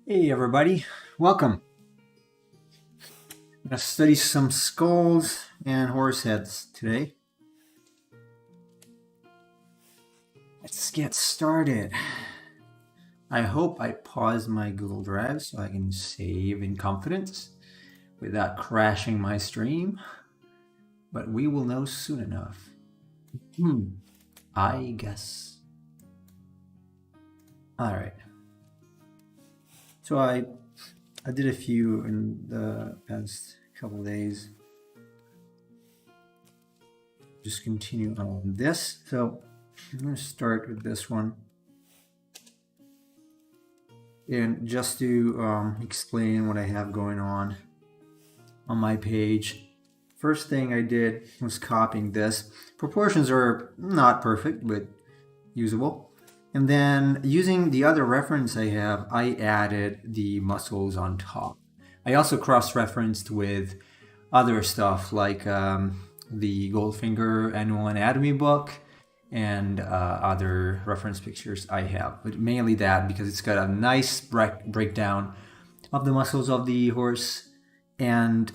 Hey everybody, welcome. I'm going to study some skulls and horse heads today. Let's get started. I hope I paused my Google Drive so I can save in confidence without crashing my stream, but we will know soon enough. I guess. All right. So I did a few in the past couple of days. Just continue on this. So I'm going to start with this one. And just to explain what I have going on my page, first thing I did was copying this. Proportions are not perfect, but usable. And then using the other reference I have, I added the muscles on top. I also cross-referenced with other stuff like the Goldfinger Annual Anatomy book and other reference pictures I have. But mainly that because it's got a nice breakdown of the muscles of the horse and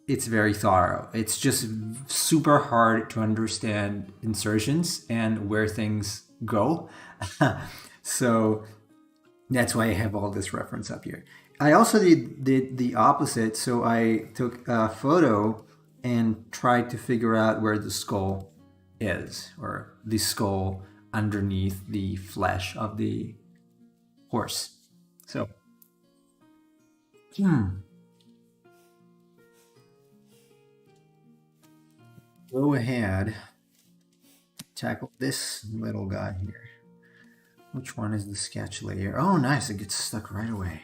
it's very thorough. It's just super hard to understand insertions and where things go. So that's why I have all this reference up here. I also did the opposite. So I took a photo and tried to figure out where the skull is, or the skull underneath the flesh of the horse. So, go ahead, tackle this little guy here. Which one is the sketch layer? Oh, nice, it gets stuck right away.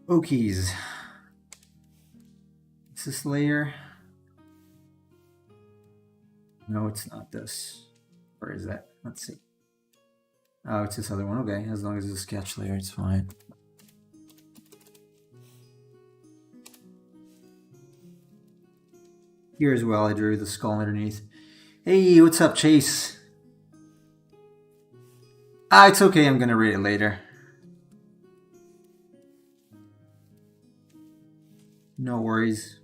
Okies. Is this layer? No, it's not this. Where is that? Let's see. Oh, it's this other one. Okay, as long as it's a sketch layer, it's fine. Here as well, I drew the skull underneath. Hey, what's up, Chase? It's okay, I'm gonna read it later. No worries.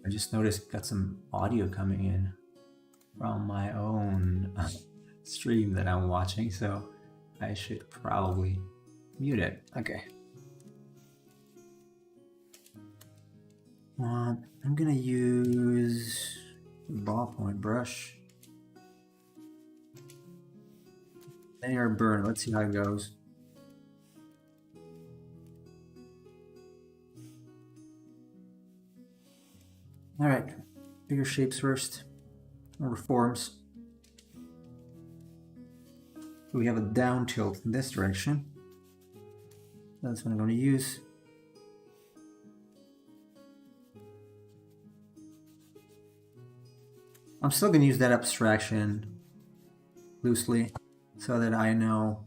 I just noticed got some audio coming in from my own stream that I'm watching, so I should probably mute it. Okay. I'm gonna use ballpoint brush. Layer burn. Let's see how it goes. All right, bigger shapes first, or forms. So we have a down tilt in this direction. That's what I'm going to use. I'm still going to use that abstraction loosely so that I know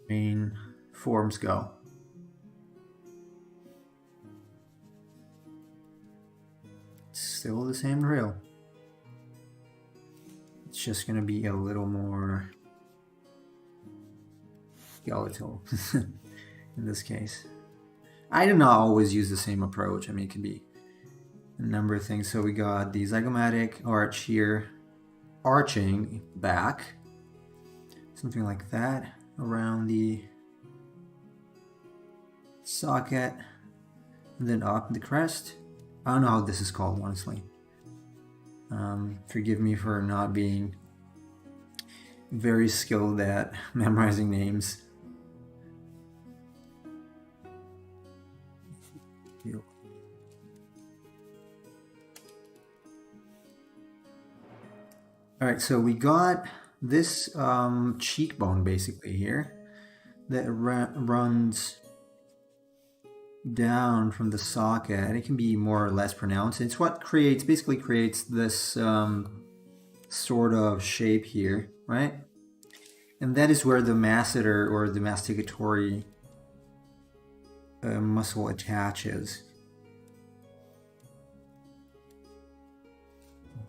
main forms go. Still the same drill. It's just going to be a little more skeletal in this case. I do not always use the same approach. I mean, it can be a number of things. So we got the zygomatic arch here, arching back, something like that around the socket, and then up the crest. I don't know how this is called, honestly. Forgive me for not being very skilled at memorizing names. All right, so we got this cheekbone basically here that runs down from the socket, and it can be more or less pronounced. It's what basically creates this sort of shape here, right? And that is where the masseter or the masticatory muscle attaches.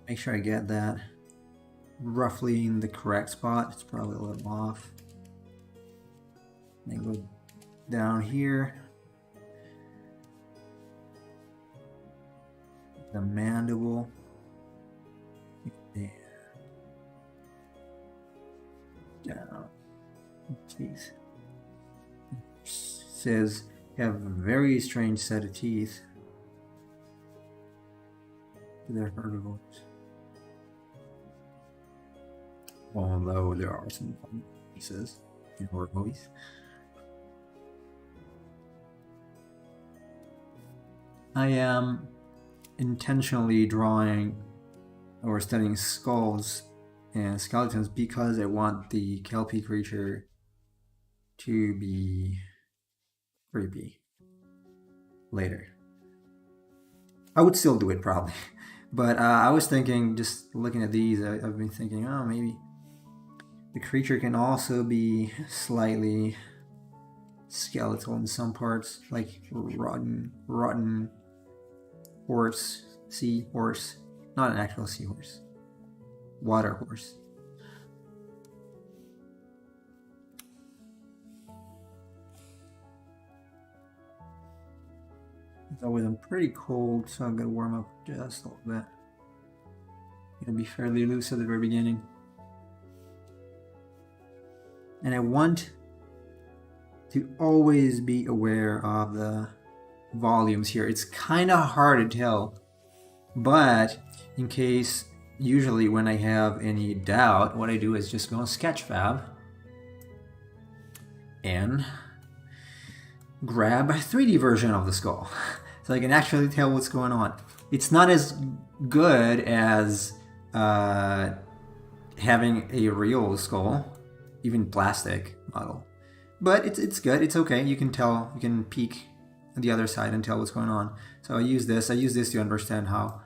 Make sure I get that roughly in the correct spot. It's probably a little off. Then go down here. The mandible. There. Down. Teeth. Says you have a very strange set of teeth. They're herbivores. Although there are some fun pieces in horror movies. I am intentionally drawing or studying skulls and skeletons because I want the Kelpie creature to be creepy later. I would still do it probably, but I was thinking, just looking at these, I've been thinking, oh, maybe the creature can also be slightly skeletal in some parts, like rotten horse, seahorse, not an actual seahorse, water horse. It's always pretty cold, so I'm gonna warm up just a little bit. Gonna be fairly loose at the very beginning. And I want to always be aware of the volumes here. It's kind of hard to tell, but in case, usually when I have any doubt, what I do is just go on Sketchfab and grab a 3D version of the skull so I can actually tell what's going on. It's not as good as having a real skull, even plastic model, but it's good. It's okay. You can tell. You can peek on the other side and tell what's going on. So I use this to understand how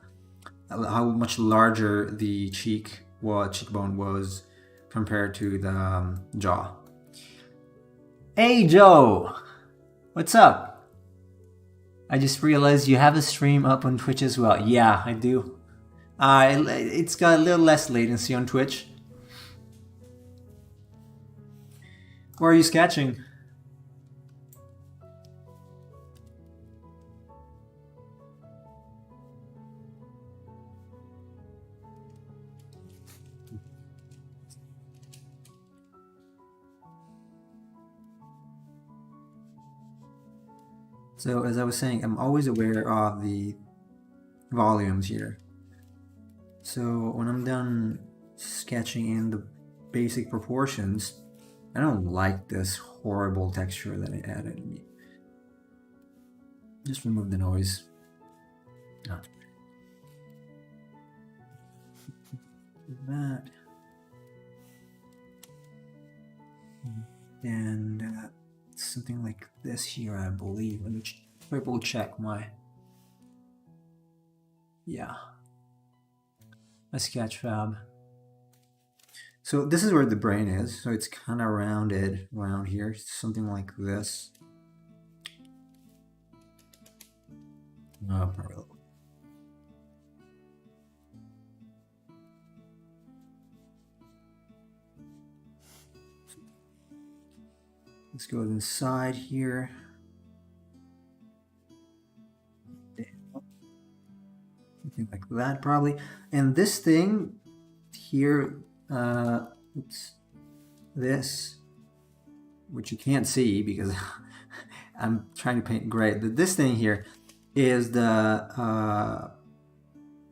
much larger the cheekbone was compared to the jaw. Hey Joe, what's up? I just realized you have a stream up on Twitch as well. Yeah, I do. It's got a little less latency on Twitch. Where are you sketching? So as I was saying, I'm always aware of the volumes here. So when I'm done sketching in the basic proportions, I don't like this horrible texture that I added. Just remove the noise. That. And something like this here, I believe. Let me triple check my... Yeah. My Sketchfab. So this is where the brain is. So it's kind of rounded around here. Something like this. Probably. Let's go inside here. Something like that, probably. And this thing here, oops, this, which you can't see because I'm trying to paint gray. This thing here is the,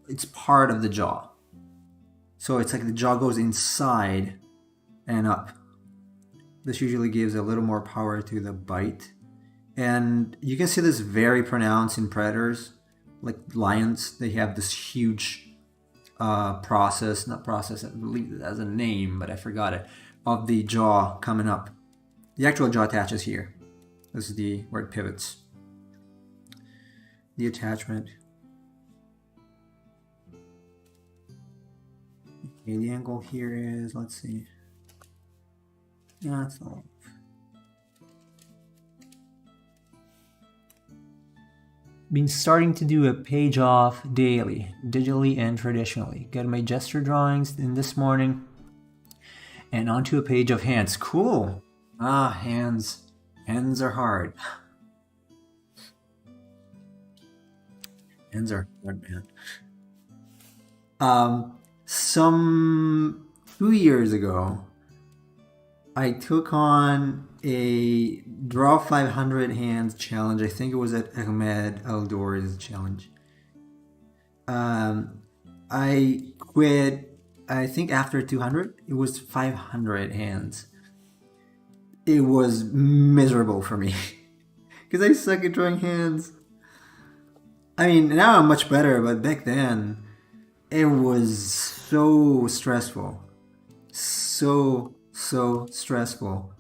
it's part of the jaw. So it's like the jaw goes inside and up. This usually gives a little more power to the bite. And you can see this very pronounced in predators, like lions. They have this huge not process, I believe it has a name, but I forgot it, of the jaw coming up. The actual jaw attaches here. This is where it pivots. The attachment. Okay, the angle here is, let's see. Yeah, it's all. been starting to do a page off daily, digitally and traditionally. Got my gesture drawings in this morning and onto a page of hands. Cool. Hands. Hands are hard. Hands are hard, man. Some 2 years ago, I took on a draw 500 hands challenge. I think it was at Ahmed Aldor's challenge. I quit, I think after 200. It was 500 hands. It was miserable for me because I suck at drawing hands. I mean, now I'm much better, but back then it was so stressful. So stressful.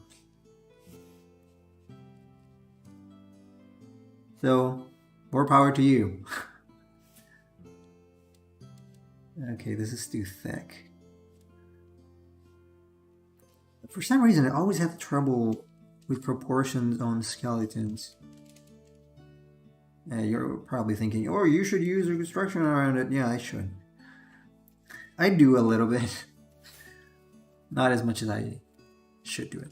So, more power to you. Okay, this is too thick. For some reason, I always have trouble with proportions on skeletons. You're probably thinking, oh, you should use a construction around it. Yeah, I should. I do a little bit. Not as much as I should do it.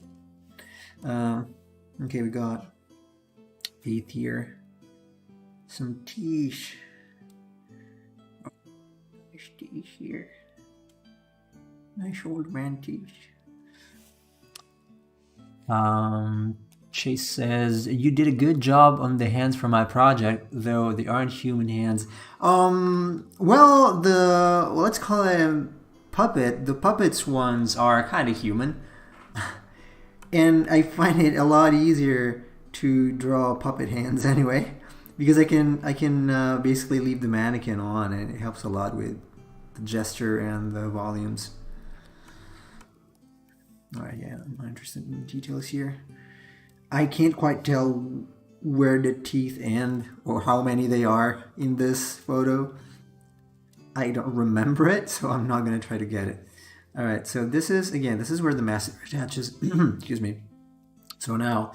Okay, we got 8th here. Some tish. Nice tish here. Nice old man tish. Chase says, you did a good job on the hands for my project, though they aren't human hands. Well, let's call it a puppet. The puppets ones are kind of human. And I find it a lot easier to draw puppet hands anyway, because I can basically leave the mannequin on, and it helps a lot with the gesture and the volumes. Alright, yeah, I'm not interested in the details here. I can't quite tell where the teeth end or how many they are in this photo. I don't remember it, so I'm not going to try to get it. Alright, so this is where the mask attaches. Excuse me. So now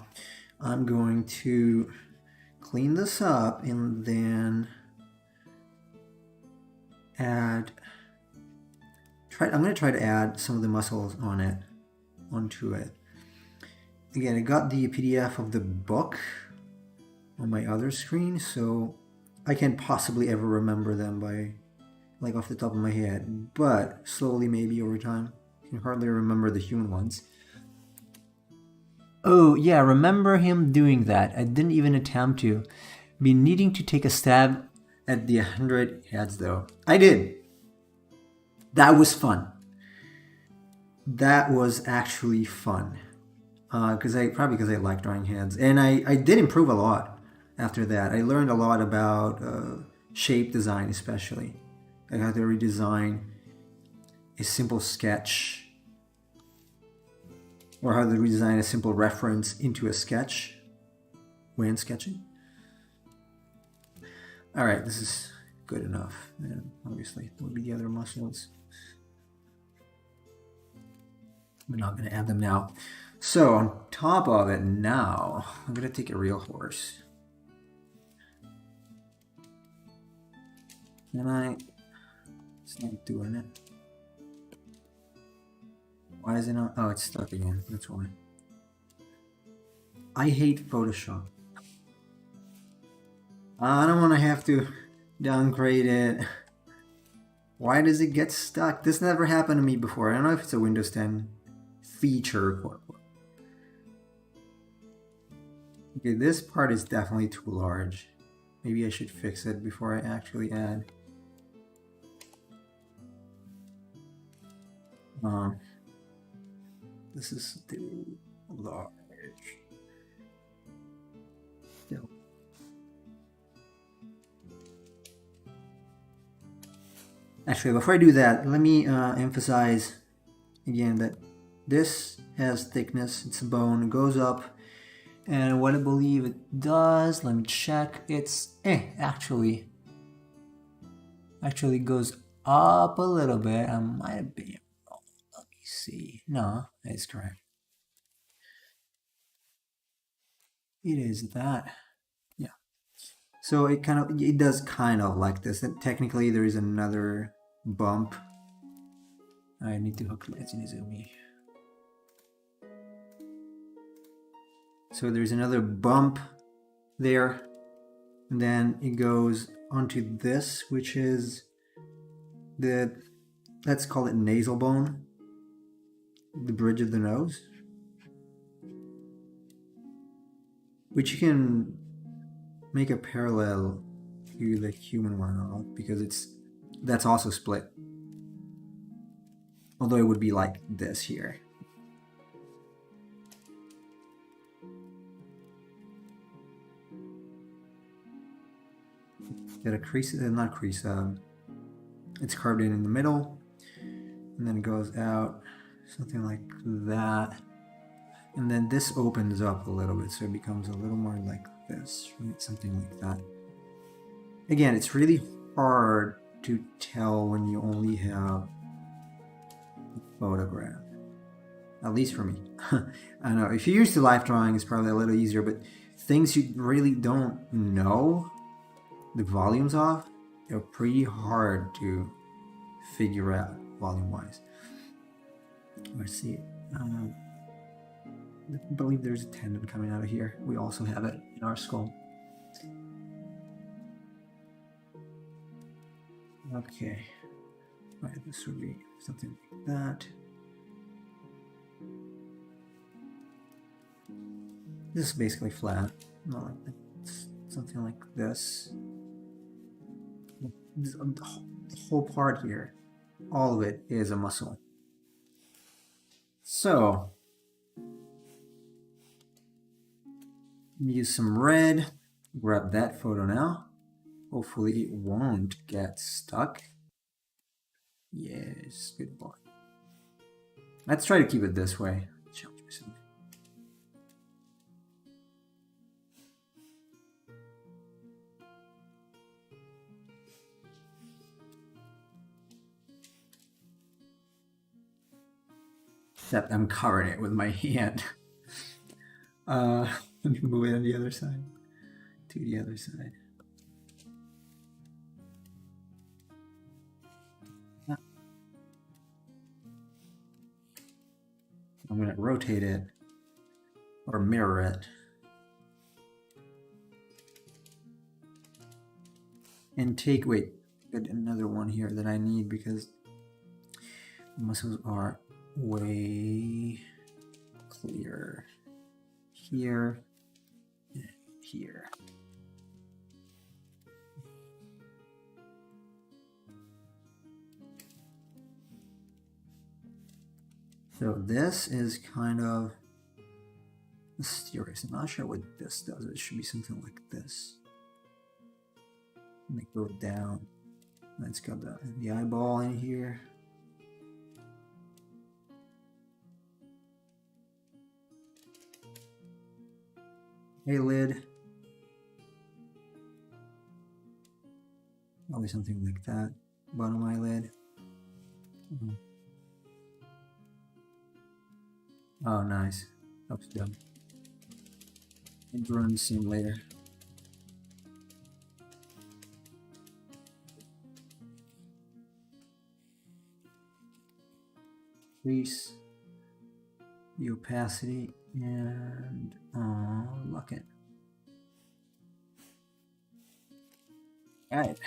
I'm going to clean this up and then I'm going to try to add some of the muscles onto it. Again, I got the PDF of the book on my other screen, so I can't possibly ever remember them off the top of my head, but slowly, maybe over time. I can hardly remember the human ones. Oh, yeah, remember him doing that. I didn't even attempt to. Been needing to take a stab at the 100 heads, though. I did. That was fun. That was actually fun. Because I like drawing heads. And I did improve a lot after that. I learned a lot about shape design, especially. I had to redesign a simple sketch, or how to redesign a simple reference into a sketch when sketching. Alright, this is good enough. And obviously, there will be the other muscles. I'm not going to add them now. So, on top of it now, I'm going to take a real horse. It's not doing it. Why is it not? Oh, it's stuck again. That's why. I hate Photoshop. I don't want to have to downgrade it. Why does it get stuck? This never happened to me before. I don't know if it's a Windows 10 feature. Okay, this part is definitely too large. Maybe I should fix it before I actually add. This is too large. Still. Actually, before I do that, let me emphasize again that this has thickness. It's a bone. It goes up. And what I believe it does, let me check. It's actually goes up a little bit. I might have been wrong. Let me see. No, it's correct. It is that. Yeah. So it does kind of like this. And technically there is another bump. I need to hook Izumi. So there's another bump there, and then it goes onto this, which is let's call it nasal bone, the bridge of the nose, which you can make a parallel to the human one, because that's also split, although it would be like this here. Get a crease, not crease, it's carved in the middle, and then it goes out something like that, and then this opens up a little bit, so it becomes a little more like this, right? Something like that. Again, it's really hard to tell when you only have a photograph, at least for me. I don't know, if you're used to live drawing, it's probably a little easier, but things you really don't know the volumes of, they're pretty hard to figure out volume-wise. Let's see. I believe there's a tendon coming out of here. We also have it in our skull. Okay. Right, this would be something like that. This is basically flat. Not like that. It's something like this. The whole part here, all of it is a muscle. So use some red, grab that photo now. Hopefully it won't get stuck. Yes, good boy. Let's try to keep it this way. Except I'm covering it with my hand. Let me move it on the other side. To the other side. I'm going to rotate it or mirror it. And take, wait, get another one here that I need because the muscles are way clear. Here, and here. So this is kind of mysterious. I'm not sure what this does. It should be something like this. Let me go down. Let's go the eyeball in here. Eyelid. Probably something like that. Bottom eyelid. Oh, nice. Helps them. And draw the seam later. Increase the opacity and lock it. Alright.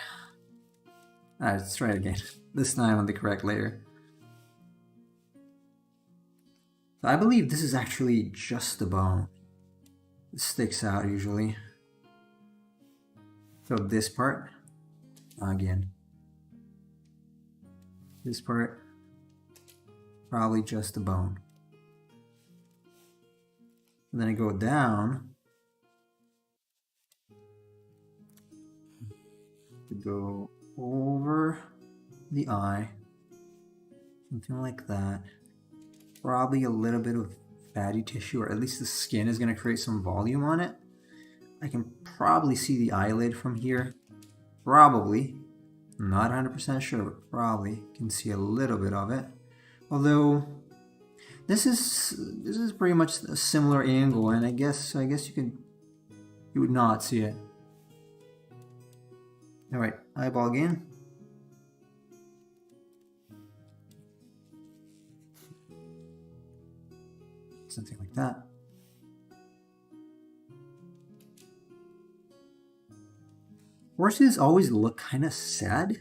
Alright, let's try it again. This time on the correct layer. So I believe this is actually just the bone. It sticks out usually. So this part, again. This part, probably just the bone. And then I go down to go over the eye, something like that. Probably a little bit of fatty tissue, or at least the skin is going to create some volume on it. I can probably see the eyelid from here. Probably. I'm not 100% sure, but probably can see a little bit of it. Although this is pretty much a similar angle, and I guess you would not see it. All right, eyeball again. Something like that. Horses always look kind of sad.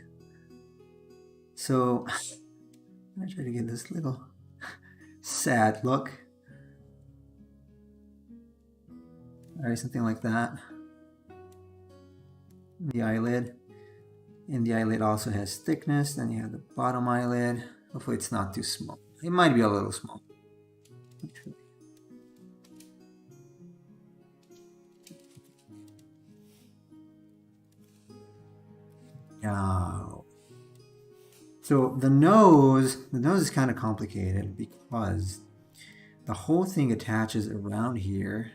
So I'm gonna try to get this little sad look. All right, something like that. The eyelid. And the eyelid also has thickness. Then you have the bottom eyelid. Hopefully it's not too small. It might be a little small. Oh. So the nose is kind of complicated because the whole thing attaches around here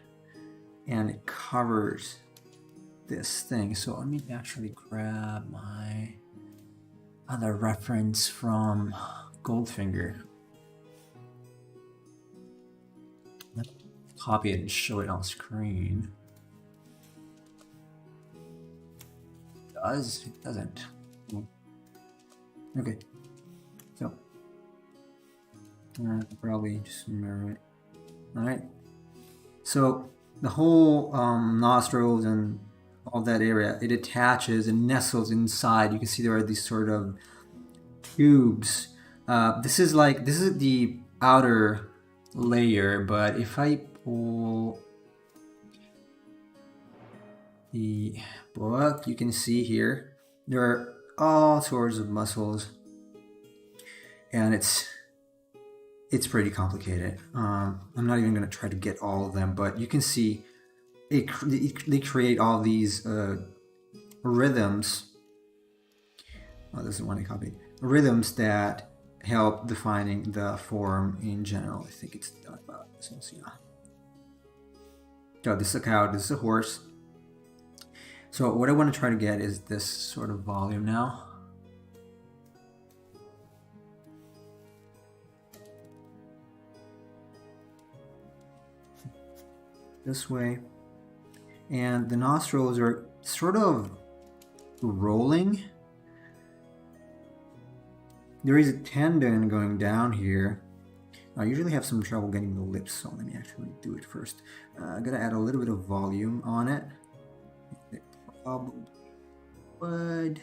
and it covers this thing. So let me actually grab my other reference from Goldfinger. Let's copy it and show it on screen. It doesn't. Okay, so probably just mirror it. All right, so the whole nostrils and all that area, it attaches and nestles inside. You can see there are these sort of tubes. This is the outer layer, but if I pull the book, you can see here there are all sorts of muscles, and it's pretty complicated. I'm not even going to try to get all of them, but you can see they create all these rhythms. Oh, this is one I copied. Rhythms that help defining the form in general. I think it's about this one. Yeah. So this is a cow. This is a horse. So what I want to try to get is this sort of volume now. This way. And the nostrils are sort of rolling. There is a tendon going down here. I usually have some trouble getting the lips, so let me actually do it first. I'm gonna add a little bit of volume on it. It probably would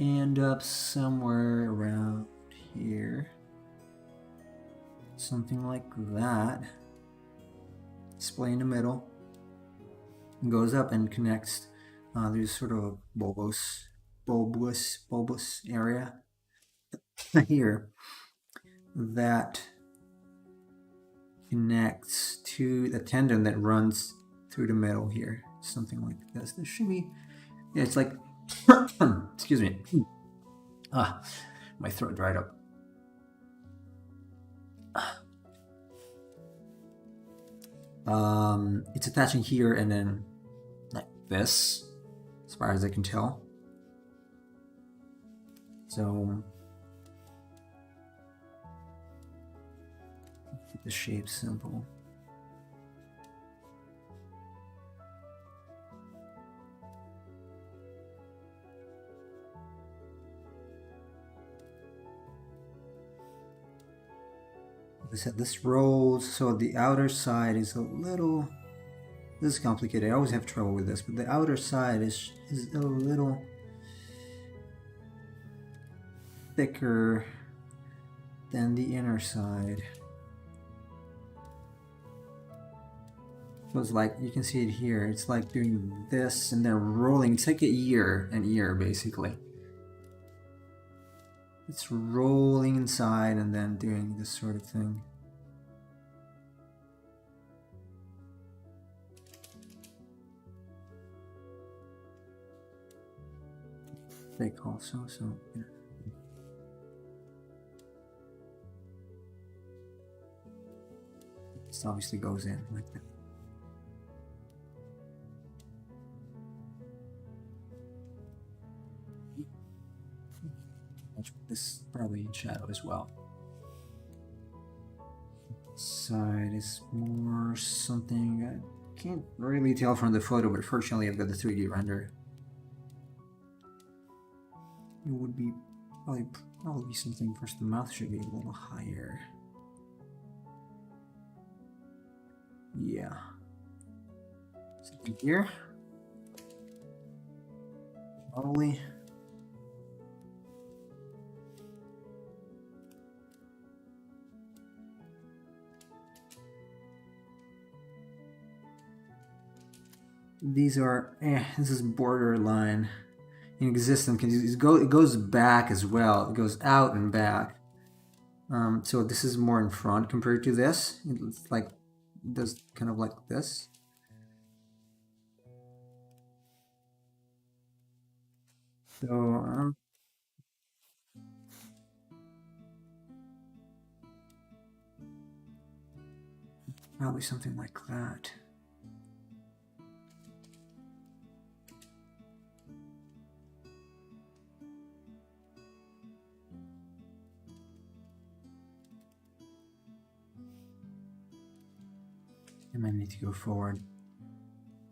end up somewhere around here. Something like that. Display in the middle. It goes up and connects. There's sort of a bulbous area here that connects to the tendon that runs through the middle here. Something like this. There should be, yeah, it's like, excuse me. My throat dried up. It's attaching here and then like this, as far as I can tell. So keep the shape simple. I said, this rolls, so the outer side is a little, this is complicated. I always have trouble with this, but the outer side is a little thicker than the inner side. So it's like, you can see it here, it's like doing this and then rolling. It's like an ear basically. It's rolling inside and then doing this sort of thing. Thick also, so yeah. This obviously goes in like that. This probably in shadow as well. Side is more something I can't really tell from the photo, but fortunately I've got the 3D render. it would be probably something first. The mouth should be a little higher. Yeah. Something here. Probably. These are, this is borderline in existence because it goes back as well. It goes out and back. So this is more in front compared to this. It's like, it does kind of like this. So, probably something like that. I might need to go forward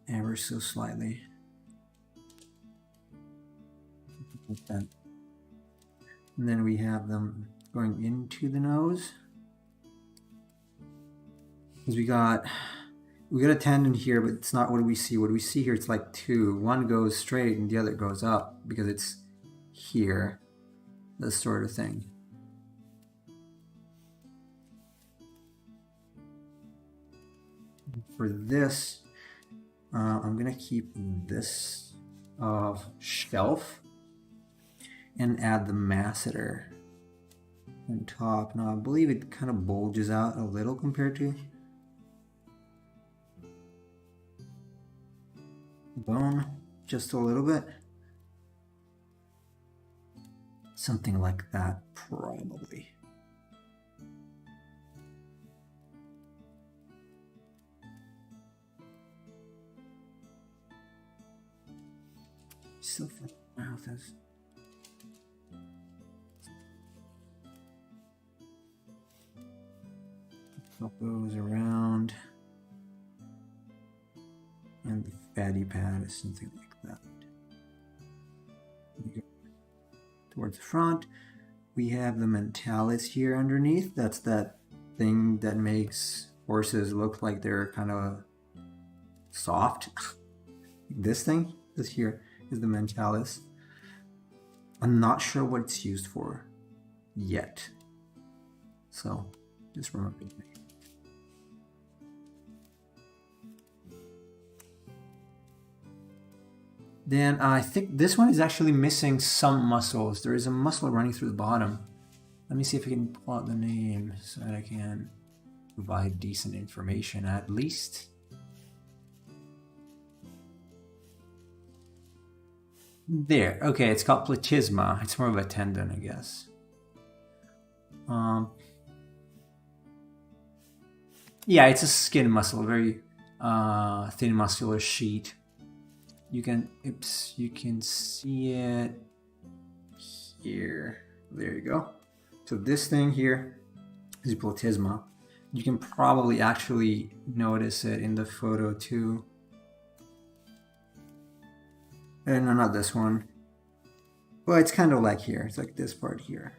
ever so slightly. Like that. And then we have them going into the nose. Because we got a tendon here, but it's not what we see. What we see here, it's like two. One goes straight and the other goes up because it's here. This sort of thing. For this, I'm gonna keep this shelf and add the masseter on top. Now I believe it kind of bulges out a little compared to bone, just a little bit. Something like that, probably. So for the mouth is flip those around, and the fatty pad is something like that. Towards the front, we have the mentalis here underneath. That's that thing that makes horses look like they're kind of soft. This thing, this here, is the mentalis. I'm not sure what it's used for yet. So just remember that. Then I think this one is actually missing some muscles. There is a muscle running through the bottom. Let me see if I can pull out the name so that I can provide decent information at least. There, okay, it's called platysma. It's more of a tendon, I guess. Yeah, it's a skin muscle, very thin muscular sheet. You can see it here. There you go. So this thing here is platysma. You can probably actually notice it in the photo too. And no, not this one. Well, it's kind of like here. It's like this part here.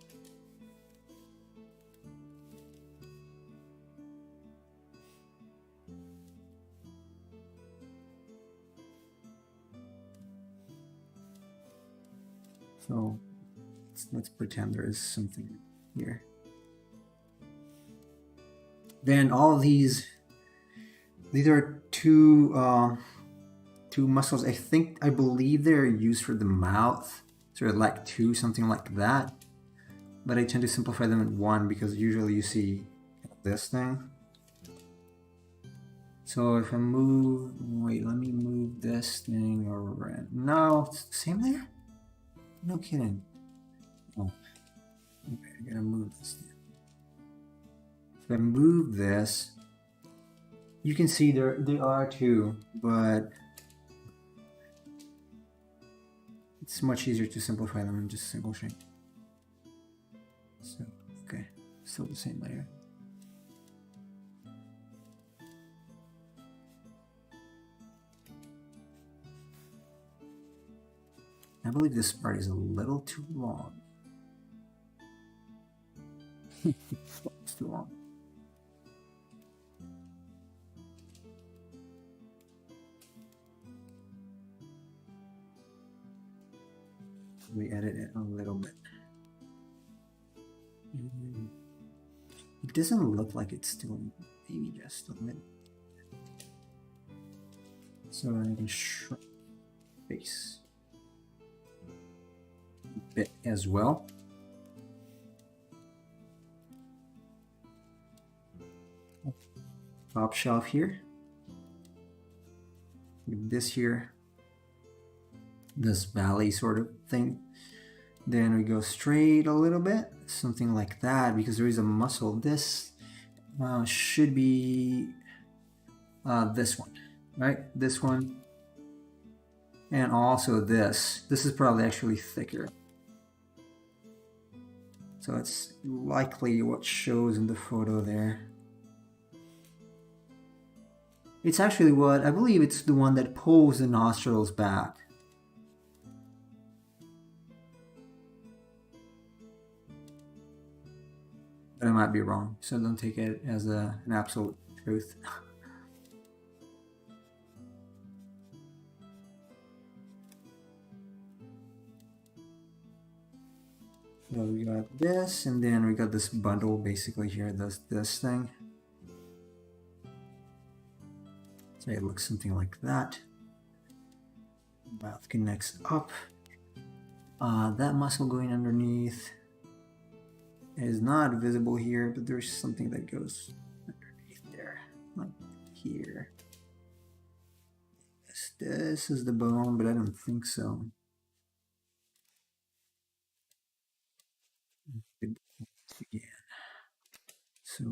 So let's pretend there is something here. Then all these are two muscles. I believe they're used for the mouth, sort of like two, something like that. But I tend to simplify them in one because usually you see this thing. So if I move, wait, let me move this thing around. No, it's the same there? No kidding. Oh, okay, I gotta move this thing. If I move this, you can see there are two, but it's much easier to simplify them in just a single shape. So, okay, still the same layer. I believe this part is a little too long. It's too long. We edit it a little bit. It doesn't look like it's doing, maybe just a minute. So I can shrink face a bit as well. Top shelf here. With this here. This valley sort of thing. Then we go straight a little bit, something like that, because there is a muscle. This should be this one, right? This one, and also this. This is probably actually thicker. So it's likely what shows in the photo there. It's actually what, I believe it's the one that pulls the nostrils back. But I might be wrong, so don't take it as an absolute truth. So we got this, and then we got this bundle basically here, this thing. So it looks something like that. Mouth connects up. That muscle going underneath is not visible here, but there's something that goes underneath there, like here. This is the bone, but I don't think so. Again. So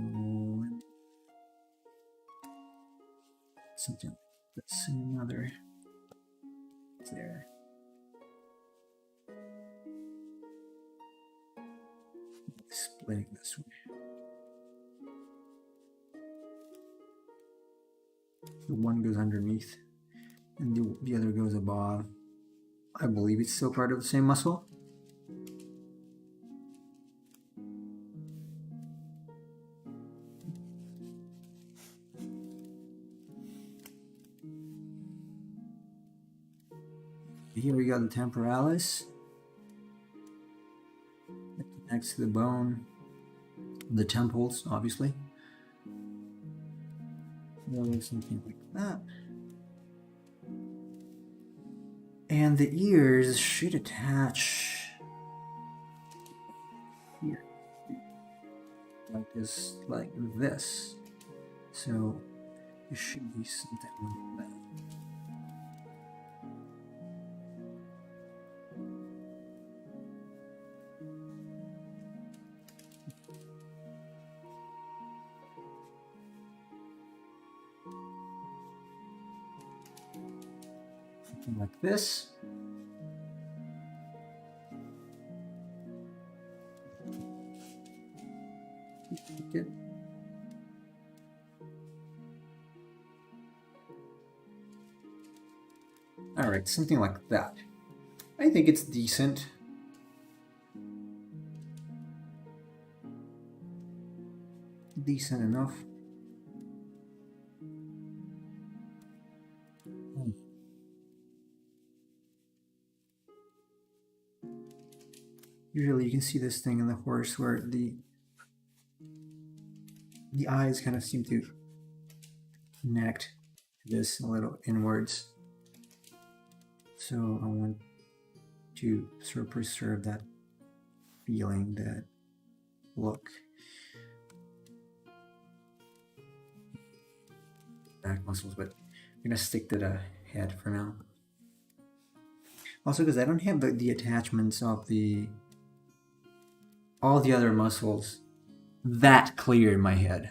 something that's another there. Splitting this way. The one goes underneath and the other goes above. I believe it's still part of the same muscle. Here we got the temporalis. Next to the bone, the temples, obviously. Something like that. And the ears should attach here, like this. So it should be something like that. Like this. Good. All right, something like that. I think it's decent. Decent enough. Usually you can see this thing in the horse where the eyes kind of seem to connect to this a little inwards. So I want to sort of preserve that feeling, that look. Back muscles, but I'm gonna stick to the head for now. Also, because I don't have the attachments of all the other muscles that clear in my head.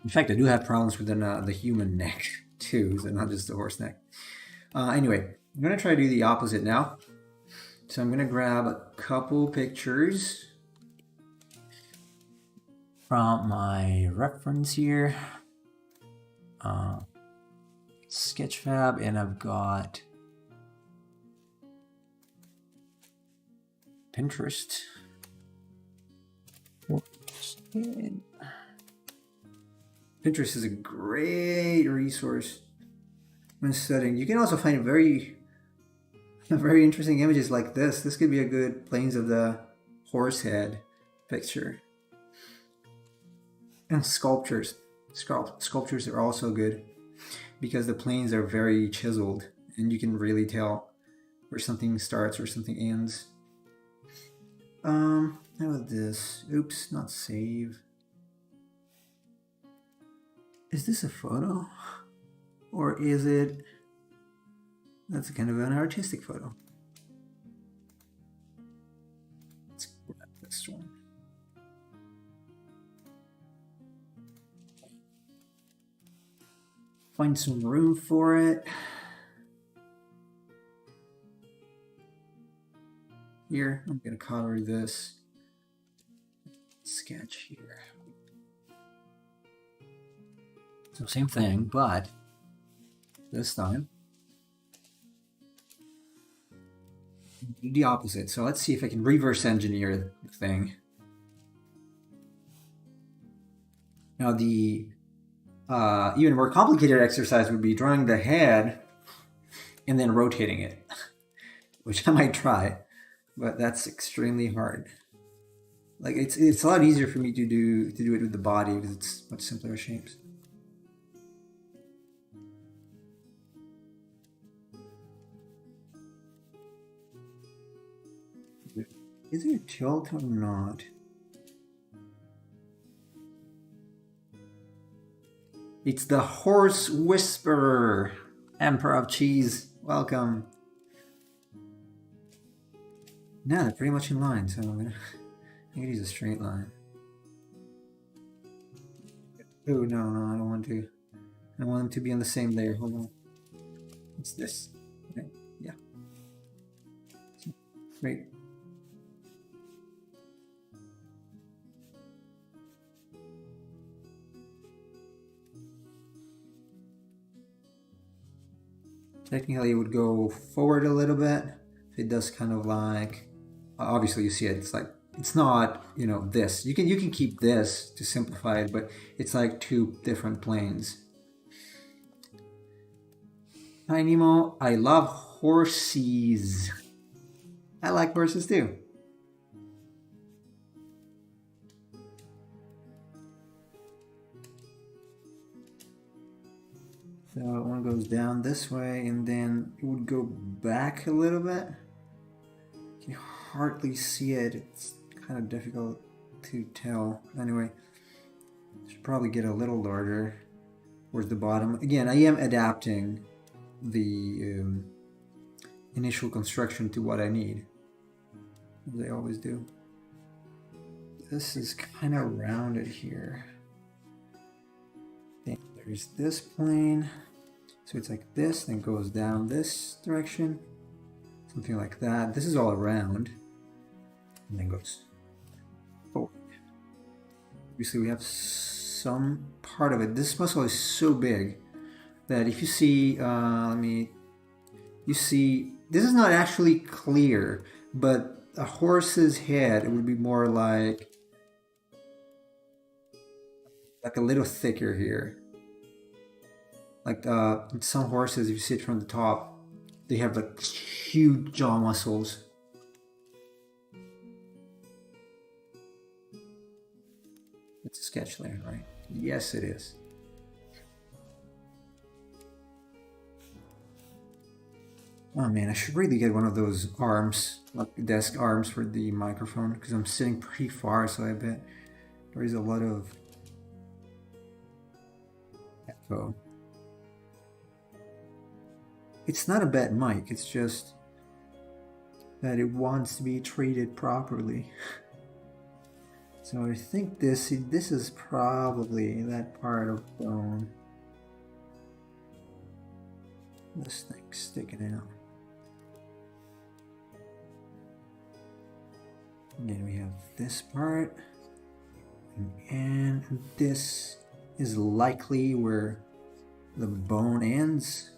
In fact, I do have problems with the human neck too, so not just the horse neck. Anyway, I'm gonna try to do the opposite now. So I'm gonna grab a couple pictures from my reference here. Sketchfab, and I've got Pinterest. Pinterest is a great resource when studying. You can also find very interesting images like this. This could be a good planes of the horse head picture. And sculptures. Sculptures are also good because the planes are very chiseled and you can really tell where something starts or something ends. How about this? Oops, not save. Is this a photo? Or is it... That's kind of an artistic photo. Let's grab this one. Find some room for it. Here, I'm going to color this sketch here. So same thing, but this time do the opposite. So let's see if I can reverse engineer the thing. Now the even more complicated exercise would be drawing the head and then rotating it, which I might try, but that's extremely hard. Like it's a lot easier for me to do it with the body because it's much simpler shapes. Is it a tilt or not? It's the Horse Whisperer, Emperor of Cheese. Welcome. Now they're pretty much in line, so I'm gonna use a straight line. Oh no, I don't want to. I want them to be on the same layer. Hold on. What's this? Okay, yeah. Great. Technically, it would go forward a little bit. It does kind of like, obviously you see it. It's like it's not, you know, this. You can keep this to simplify it, but it's like two different planes. Hi Nemo, I love horses. I like horses too. So one goes down this way and then it would go back a little bit. You can hardly see it. It's kind of difficult to tell. Anyway, should probably get a little larger towards the bottom. Again, I am adapting the initial construction to what I need, as I always do. This is kind of rounded here. Then there's this plane, so it's like this, then goes down this direction, something like that. This is all around, and then goes forward. Obviously, we have some part of it. This muscle is so big that if you see, you see, this is not actually clear, but a horse's head, it would be more like a little thicker here. Like some horses, if you see it from the top, they have like huge jaw muscles. It's a sketch layer, right? Yes, it is. Oh man, I should really get one of those arms, like desk arms for the microphone, because I'm sitting pretty far, so I bet there is a lot of echo. It's not a bad mic, it's just that it wants to be treated properly. So I think this is probably that part of bone. This thing's sticking out. Again, we have this part, and this is likely where the bone ends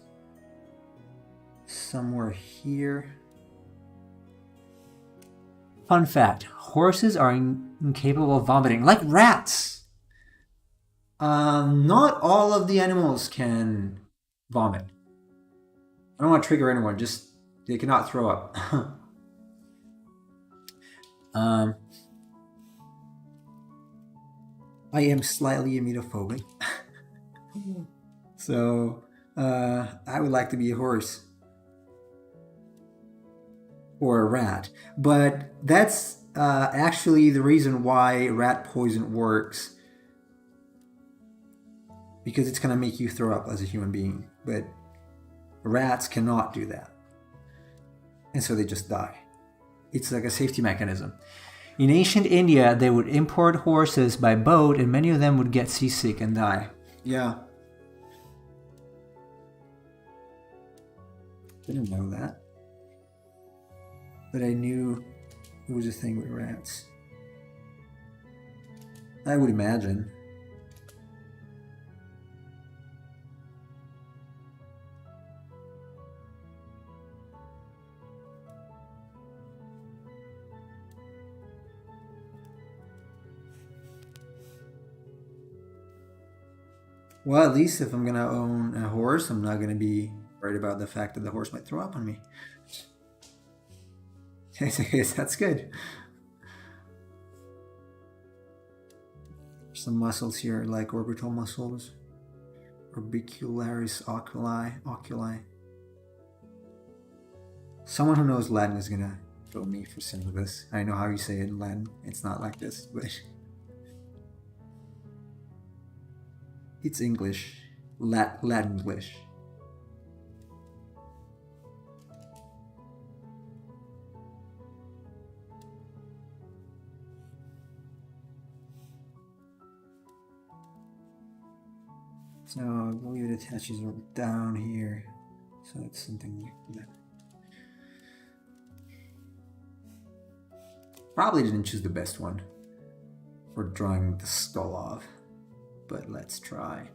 somewhere here. Fun fact, horses are incapable of vomiting, like rats. Not all of the animals can vomit. I don't want to trigger anyone, just they cannot throw up. I am slightly emetophobic. So I would like to be a horse or a rat. But that's actually the reason why rat poison works. Because it's going to make you throw up as a human being. But rats cannot do that. And so they just die. It's like a safety mechanism. In ancient India, they would import horses by boat, and many of them would get seasick and die. Yeah. Didn't know that. But I knew it was a thing with rats. I would imagine. Well, at least if I'm going to own a horse, I'm not going to be worried about the fact that the horse might throw up on me. That's good. Some muscles here, like orbital muscles, orbicularis oculi. Someone who knows Latin is going to kill me for saying this. I know how you say it in Latin. It's not like this, but... It's English. Latin English. So I believe it attaches down here. So it's something like that. Probably didn't choose the best one for drawing the skull off. But let's try.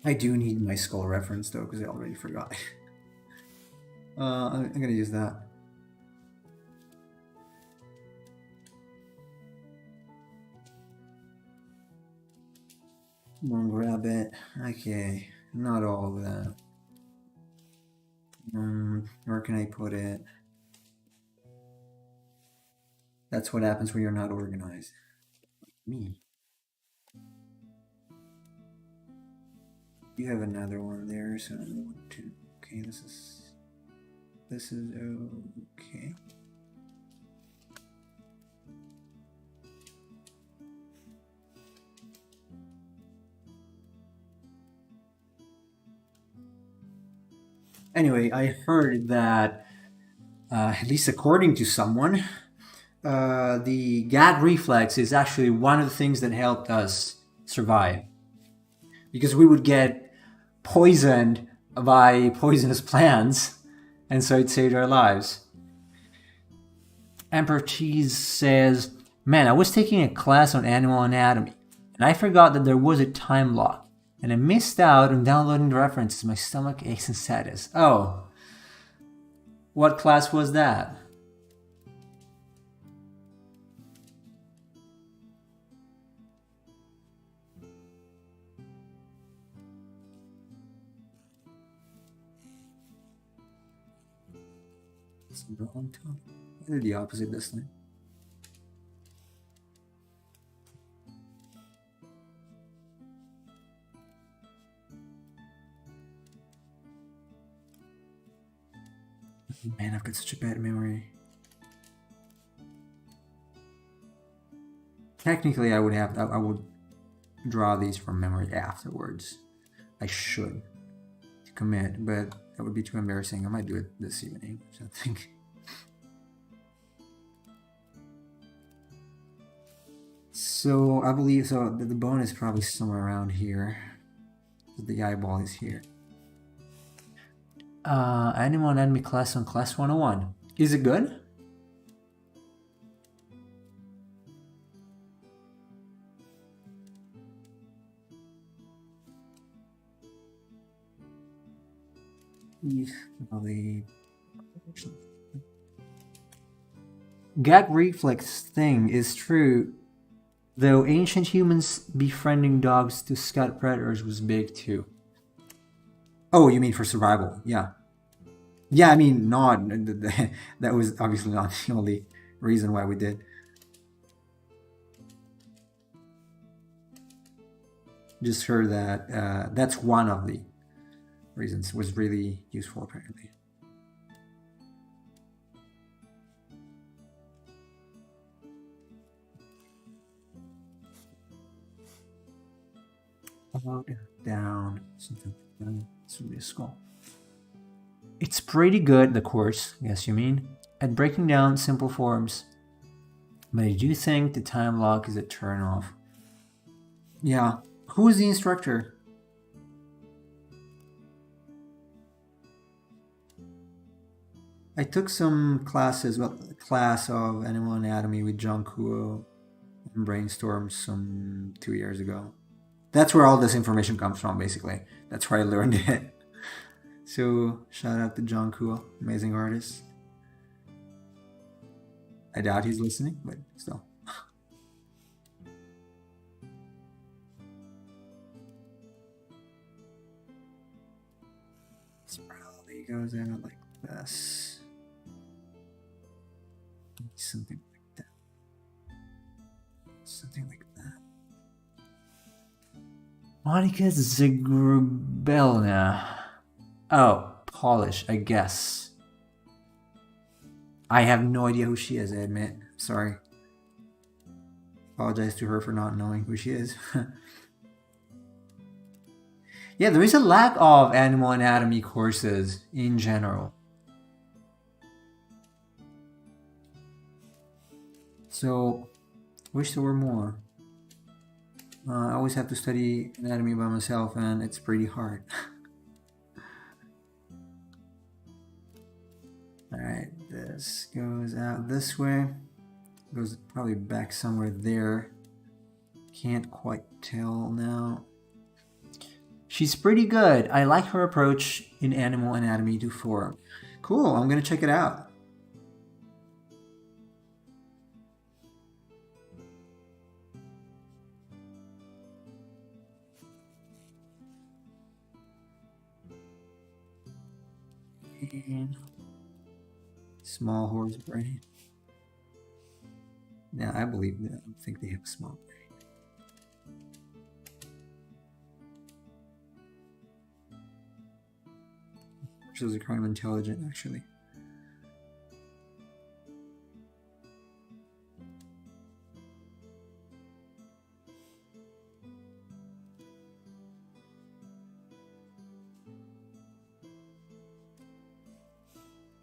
I do need my skull reference though, because I already forgot. I'm gonna use that. Come on, grab it. Okay, not all of that. Where can I put it? That's what happens when you're not organized. Me. You have another one there, so I want to. Okay, this is okay. Anyway, I heard that, at least according to someone, the gag reflex is actually one of the things that helped us survive. Because we would get poisoned by poisonous plants, and so it saved our lives. Emperor Cheese says, man, I was taking a class on animal anatomy, and I forgot that there was a time lock, and I missed out on downloading the references. My stomach aches and sadness. Oh, what class was that? Wrong time. I did the opposite this time. Man, I've got such a bad memory. Technically, I would draw these from memory afterwards. I should commit, but that would be too embarrassing. I might do it this evening, I think. So I believe the bone is probably somewhere around here. The eyeball is here. Animal anatomy class on class 101. Is it good? The gag reflex thing is true, though ancient humans befriending dogs to scout predators was big too. Oh, you mean for survival? Yeah. Yeah, I mean, not that was obviously not the only reason why we did. Just heard that that's one of the reasons. Was really useful apparently. Up, down, something like that. This would be a skull. It's pretty good, the course, I guess you mean, at breaking down simple forms, but I do think the time lock is a turn off. Yeah. Who is the instructor? I took some classes, well, a class of animal anatomy with John Kuo and Brainstorm some 2 years ago. That's where all this information comes from, basically. That's where I learned it. So, shout out to John Kuo, amazing artist. I doubt he's listening, but still. Probably goes out like this. Something like that. Something like that. Monica Zagrubelna. Oh, Polish, I guess. I have no idea who she is, I admit. Sorry. Apologize to her for not knowing who she is. Yeah, there is a lack of animal anatomy courses in general. So, wish there were more. I always have to study anatomy by myself, and it's pretty hard. Alright, this goes out this way. Goes probably back somewhere there. Can't quite tell now. She's pretty good. I like her approach in animal anatomy to form. Cool, I'm gonna check it out. And small horse brain. Yeah, I believe that. I think they have a small brain. Horses are kind of intelligent, actually.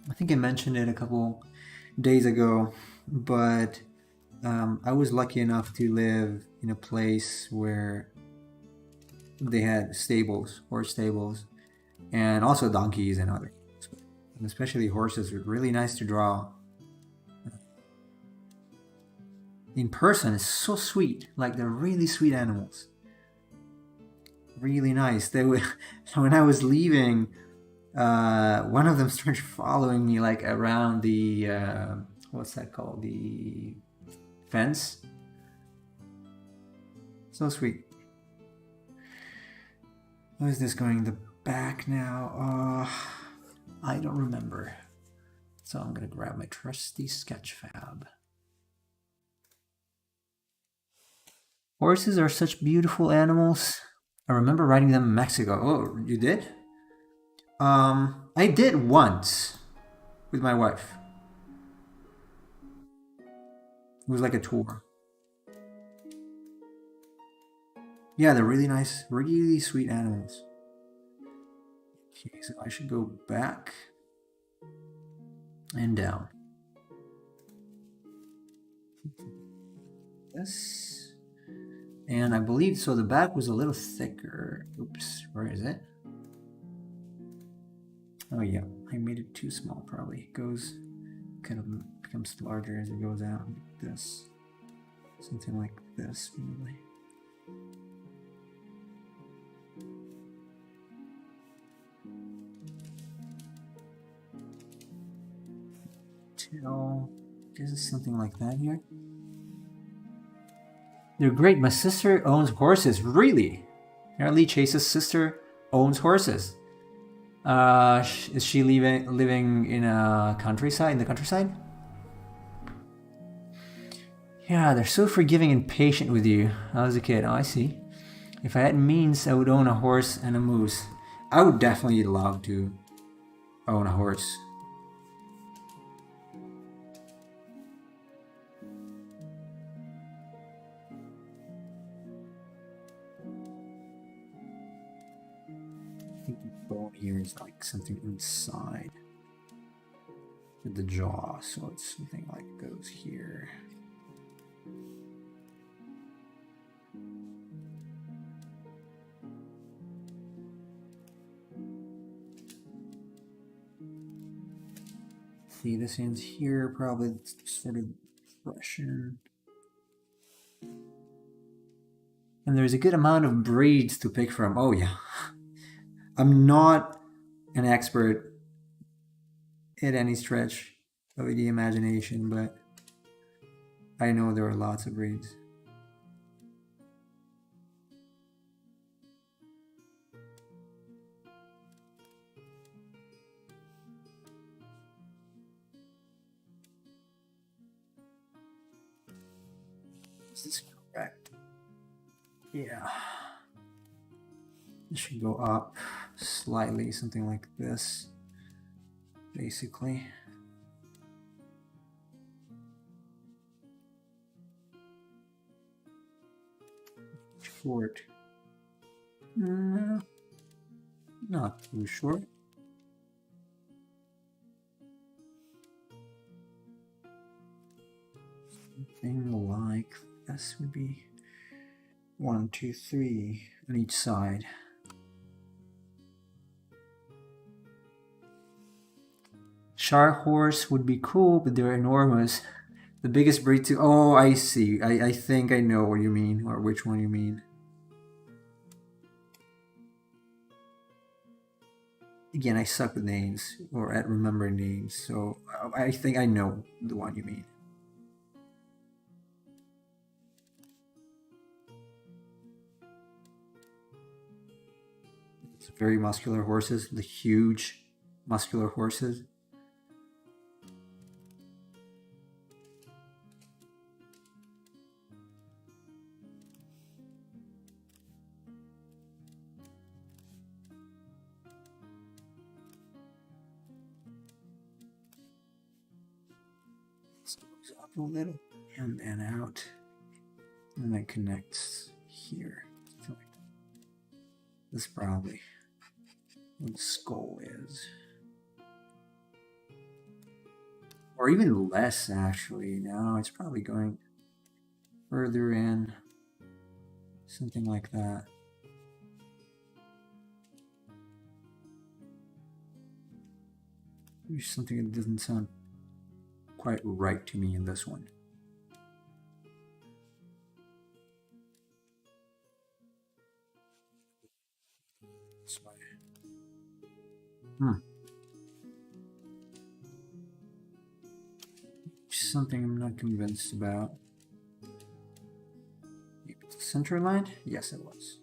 I think I mentioned it a couple days ago, but I was lucky enough to live in a place where they had stables, horse stables, and also donkeys and other, and especially horses were really nice to draw. In person, it's so sweet. Like they're really sweet animals. Really nice. They would, when I was leaving, one of them started following me like around the what's that called, the fence. So sweet. How is this going? The back now? I don't remember. So I'm gonna grab my trusty Sketchfab. Horses are such beautiful animals. I remember riding them in Mexico. Oh, you did? I did once with my wife. It was like a tour. Yeah, they're really nice, really sweet animals. Okay, so I should go back and down. This. And I believe so the back was a little thicker. Oops, where is it? Oh yeah, I made it too small probably. It goes, kind of becomes larger as it goes out. Like this. Something like this, probably. No, is something like that here? They're great. My sister owns horses. Really? Apparently, Chase's sister owns horses. Is she living in a countryside? In the countryside? Yeah, they're so forgiving and patient with you. I was a kid. Oh, I see. If I had means, I would own a horse and a moose. I would definitely love to own a horse. I think the bone here is like something inside with the jaw, so it's something like goes here. See, this ends here, probably sort of depression. And there's a good amount of breeds to pick from. Oh yeah. I'm not an expert at any stretch of the imagination, but I know there are lots of breeds. Is this correct? Yeah. It should go up slightly, something like this, basically. Short. Not too short. Something like this would be 1, 2, 3 on each side. Shire horse would be cool, but they're enormous. The biggest breed to... Oh, I see. I think I know what you mean, or which one you mean. Again, I suck with names, or at remembering names, so I think I know the one you mean. It's very muscular horses, the huge muscular horses. Goes up a little and then out, and then connects here. This is probably what the skull is, or even less actually. No, it's probably going further in, something like that. There's something that doesn't sound quite right to me in this one. This way. Something I'm not convinced about. Maybe the center line? Yes, it was.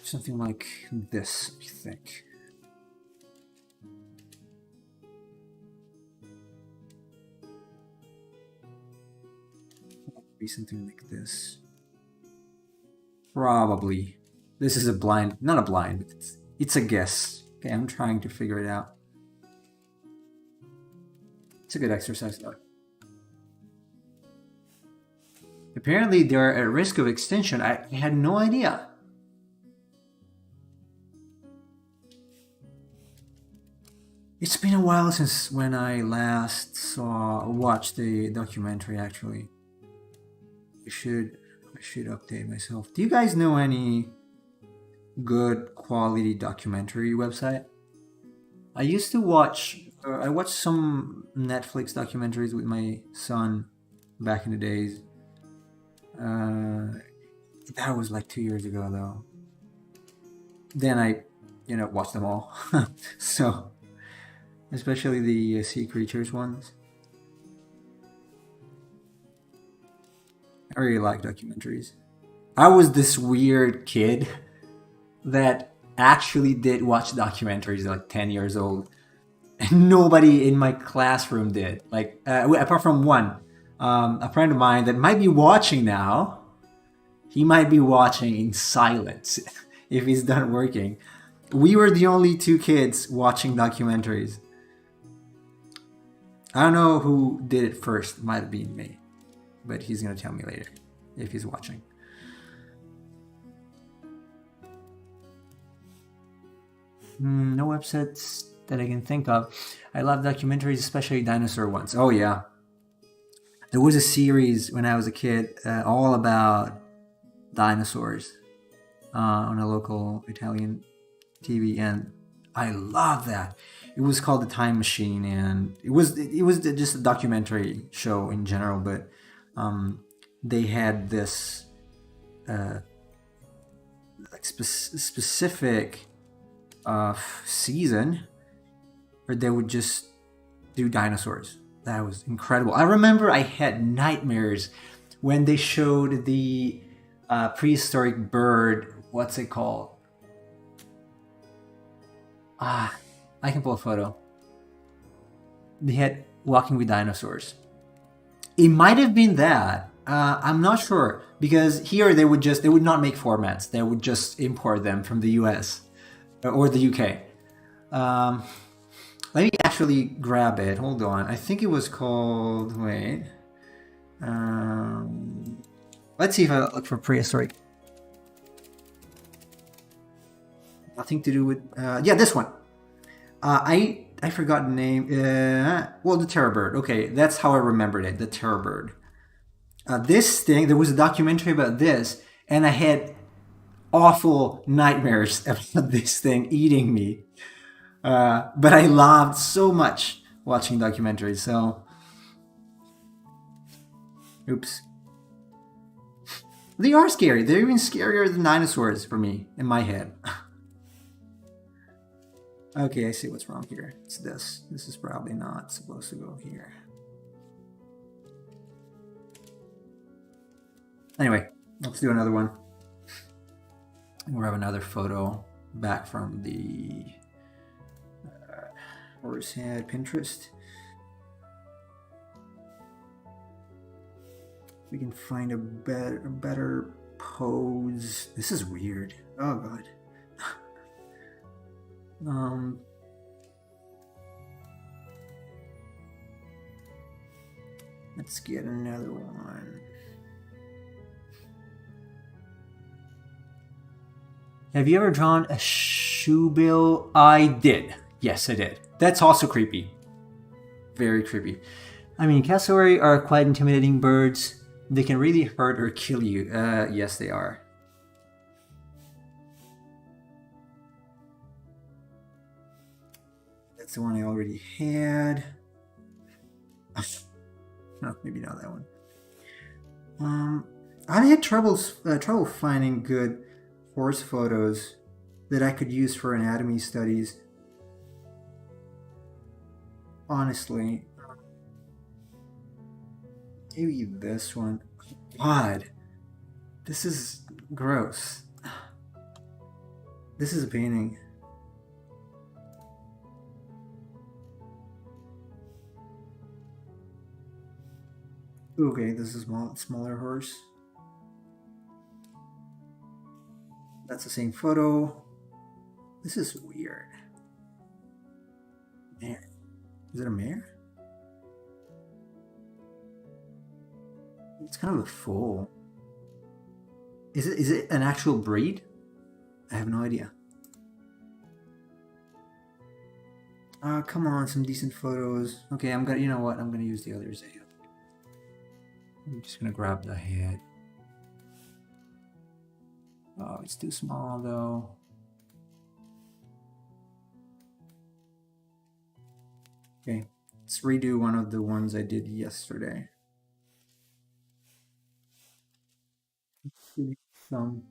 Something like this, I think. Be something like this. Probably. This is a blind, not a blind, but it's a guess. Okay, I'm trying to figure it out. It's a good exercise though. Apparently they're at risk of extinction. I had no idea. It's been a while since when I last watched the documentary actually. I should update myself. Do you guys know any good quality documentary website? I used to watch I watched some Netflix documentaries with my son back in the days. That was like 2 years ago, though. Then I, watched them all. So, especially the sea creatures ones. I really like documentaries. I was this weird kid that actually did watch documentaries at like 10 years old. And nobody in my classroom did. Like, apart from one, a friend of mine that might be watching now. He might be watching in silence if he's done working. We were the only two kids watching documentaries. I don't know who did it first. It might have been me. But he's going to tell me later if he's watching. No websites that I can think of. I love documentaries, especially dinosaur ones. Oh, yeah. There was a series when I was a kid all about dinosaurs on a local Italian TV, and I love that. It was called The Time Machine, and it was just a documentary show in general, but they had this like specific season where they would just do dinosaurs. That was incredible. I remember I had nightmares when they showed the prehistoric bird. What's it called? I can pull a photo. They had Walking with Dinosaurs. It might have been that. I'm not sure, because here they would not make formats. They would just import them from the US or the UK. Let me actually grab it. Hold on. I think it was called. Wait. Let's see if I look for prehistoric. Nothing to do with. Yeah, this one. I forgot the name. Well, the Terror Bird. Okay, that's how I remembered it. The Terror Bird. This thing. There was a documentary about this, and I had awful nightmares about this thing eating me. But I loved so much watching documentaries. So, oops. They are scary. They're even scarier than dinosaurs for me in my head. Okay, I see what's wrong here. It's this. This is probably not supposed to go here. Anyway, let's do another one. We'll have another photo back from the horse head Pinterest. We can find a better pose. This is weird. Oh god. Let's get another one. Have you ever drawn a shoebill? I did. Yes, I did. That's also creepy. Very creepy. I mean, cassowary are quite intimidating birds. They can really hurt or kill you. Yes, they are. That's the one I already had. No, maybe not that one. I had trouble finding good horse photos that I could use for anatomy studies. Honestly, maybe this one. God, this is gross. This is a painting. Okay, this is a smaller horse. That's the same photo. This is weird. Mare. Is it a mare? It's kind of a foal. Is it an actual breed? I have no idea. Come on, some decent photos. Okay, you know what? I'm gonna use the others. I'm just gonna grab the head. Oh, it's too small though. Okay, let's redo one of the ones I did yesterday. thumb.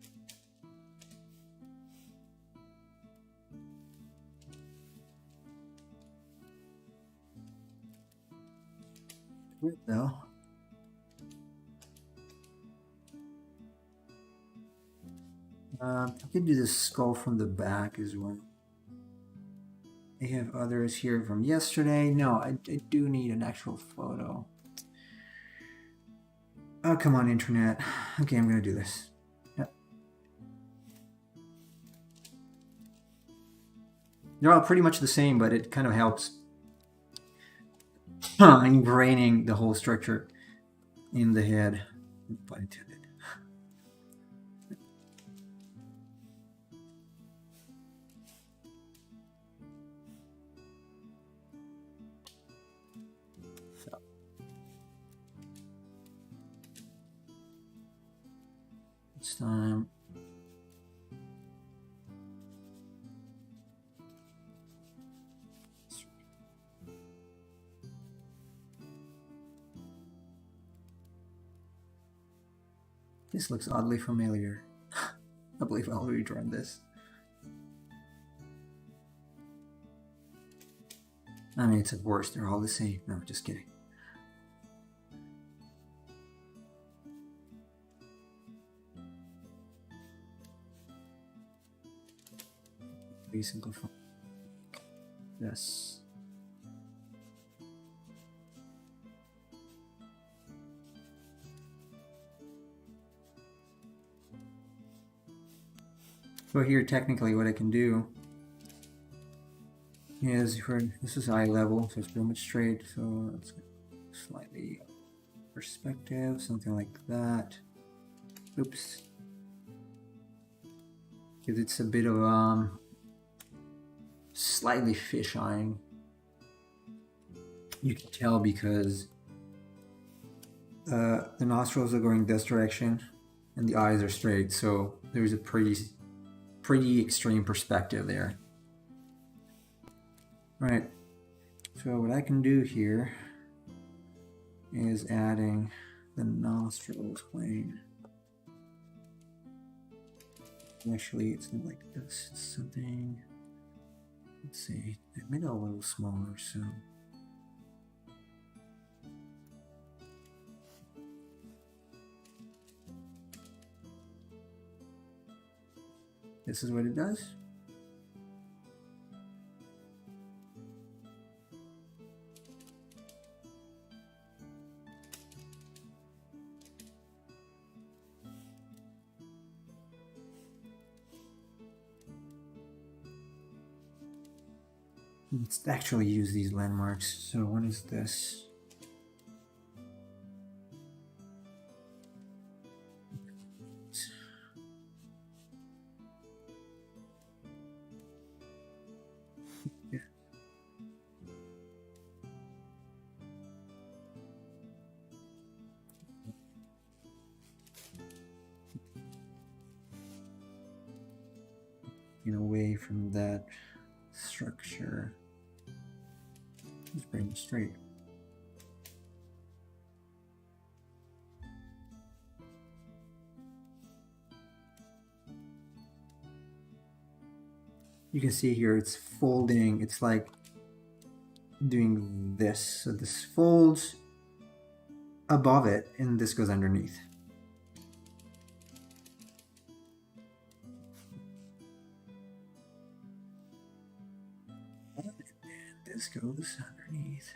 Good though. I could do the skull from the back as well. I have others here from yesterday. No, I do need an actual photo. Oh, come on, internet. Okay, I'm gonna do this. Yep. They're all pretty much the same, but it kind of helps ingraining the whole structure in the head. Pun intended. So. This time. This looks oddly familiar. I believe I'll redrawn this. I mean, it's at worst, they're all the same. No, just kidding. Pretty simplify this. So here, technically, what I can do is, this is eye level, so it's pretty much straight. So let's get slightly perspective, something like that. Oops, because it's a bit of slightly fish-eyeing. You can tell because the nostrils are going this direction and the eyes are straight, so there's a pretty extreme perspective there. Right, so what I can do here is adding the nostrils plane. Actually, it's not like this, it's something, let's see, I made it a little smaller, so this is what it does. Let's actually use these landmarks. So what is this? Away from that structure. Just bring it straight. You can see here it's folding, it's like doing this. So this folds above it and this goes underneath. And this goes underneath.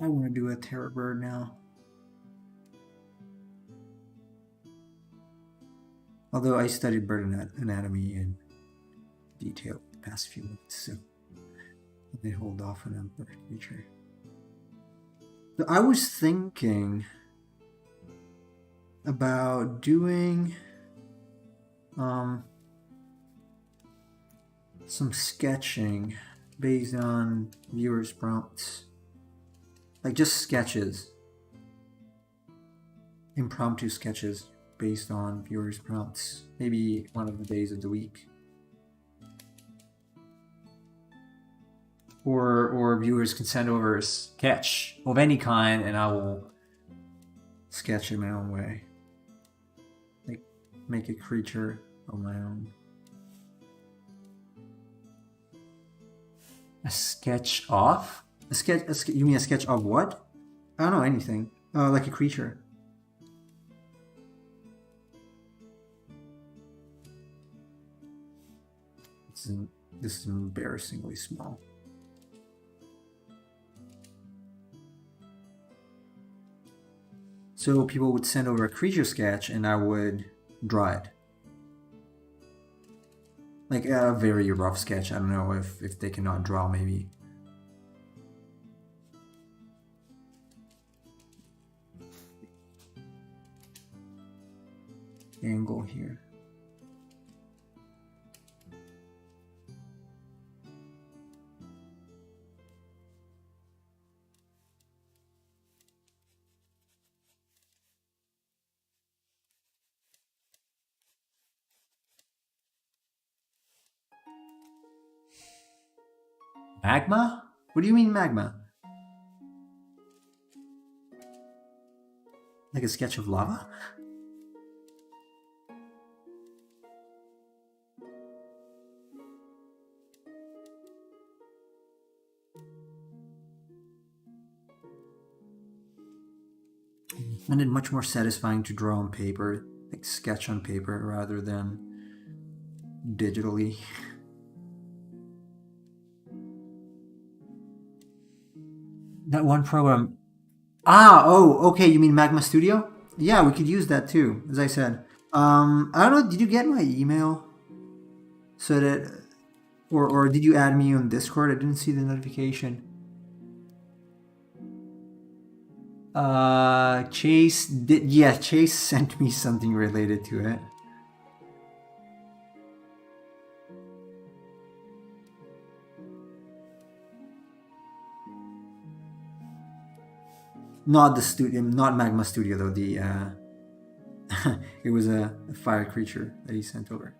I want to do a terror bird now. Although I studied bird anatomy in detail the past few months, so they hold off on a bird creature. So I was thinking about doing some sketching based on viewers' prompts. Like just sketches, impromptu sketches based on viewers' prompts. Maybe one of the days of the week. Or viewers can send over a sketch of any kind, and I will sketch in my own way. Like, make a creature of my own. A sketch of? You mean a sketch of what? I don't know, anything. Like a creature. This is embarrassingly small. So people would send over a creature sketch and I would draw it. Like a very rough sketch. I don't know if they cannot draw, maybe. Angle here. Magma? What do you mean magma? Like a sketch of lava? I find it much more satisfying to draw on paper, like sketch on paper, rather than digitally. That one program. Okay, you mean Magma Studio? Yeah, we could use that too, as I said. I don't know, did you get my email? So that, or did you add me on Discord? I didn't see the notification. Chase did, yeah, Chase sent me something related to it. Not the studio, not Magma Studio though. The it was a fire creature that he sent over.